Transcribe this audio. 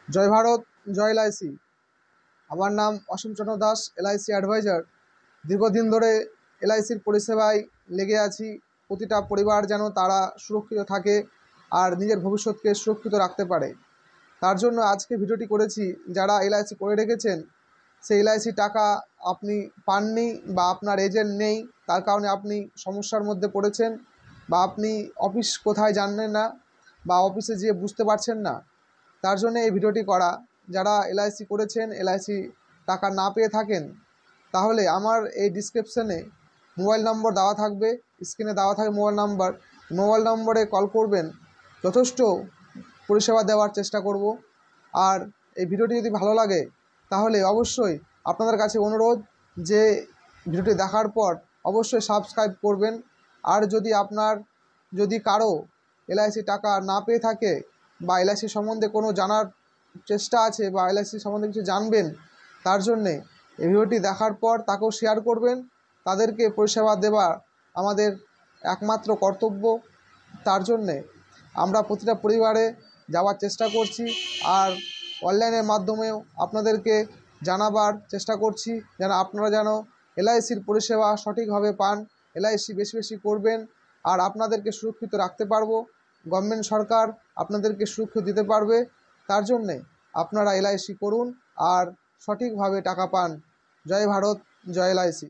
জয় ভারত, জয় LIC. আমার নাম অসীম Chandra Das, LIC adviser. দীর্ঘদিন ধরে এলআইসির পরিষেবায় লেগে আছি। প্রতিটা পরিবার যেন তারা সুরক্ষিত থাকে আর নিজের ভবিষ্যৎকে সুরক্ষিত রাখতে পারে, তার জন্য আজকে ভিডিওটি করেছি। যারা এলআইসি করে রেখেছেন, সেই এলআইসি টাকা আপনি পাননি বা আপনার এজেন্ট নেই, তার কারণে আপনি সমস্যার মধ্যে পড়েছেন, বা আপনি অফিস কোথায় জানেন না, বা অফিসে যেয়ে বুঝতে পারছেন না, তার জন্য এই ভিডিওটি করা। যারা এলআইসি করেছেন, এলআইসি টাকা না পেয়ে থাকেন, তাহলে আমার এই ডিসক্রিপশানে মোবাইল নম্বর দেওয়া থাকবে, স্ক্রিনে দেওয়া থাকবে মোবাইল নম্বরে কল করবেন। যথেষ্ট পরিষেবা দেওয়ার চেষ্টা করব। আর এই ভিডিওটি যদি ভালো লাগে, তাহলে অবশ্যই আপনাদের কাছে অনুরোধ যে ভিডিওটি দেখার পর অবশ্যই সাবস্ক্রাইব করবেন। আর যদি কারো এলআইসি টাকা না পেয়ে থাকে, বা এলআইসি সম্বন্ধে কোনো জানার চেষ্টা আছে, বা এলআইসি সম্বন্ধে কিছু জানবেন, তার জন্যে এই ভিডিওটি দেখার পর তাকেও শেয়ার করবেন। তাদেরকে পরিষেবা দেওয়া আমাদের একমাত্র কর্তব্য। তার জন্যে আমরা প্রতিটা পরিবারে যাওয়ার চেষ্টা করছি, আর অনলাইনের মাধ্যমেও আপনাদেরকে জানাবার চেষ্টা করছি আপনারা যেন এলআইসির পরিষেবা সঠিকভাবে পান। এলআইসি বেশি বেশি করবেন, আর আপনাদেরকে সুরক্ষিত রাখতে পারবো। গভর্নমেন্ট সরকার আপনাদেরকে সুরক্ষা দিতে পারবে। তার জন্যে আপনারা এলআইসি করুন আর সঠিকভাবে টাকা পান। জয় ভারত, জয় এলআইসি।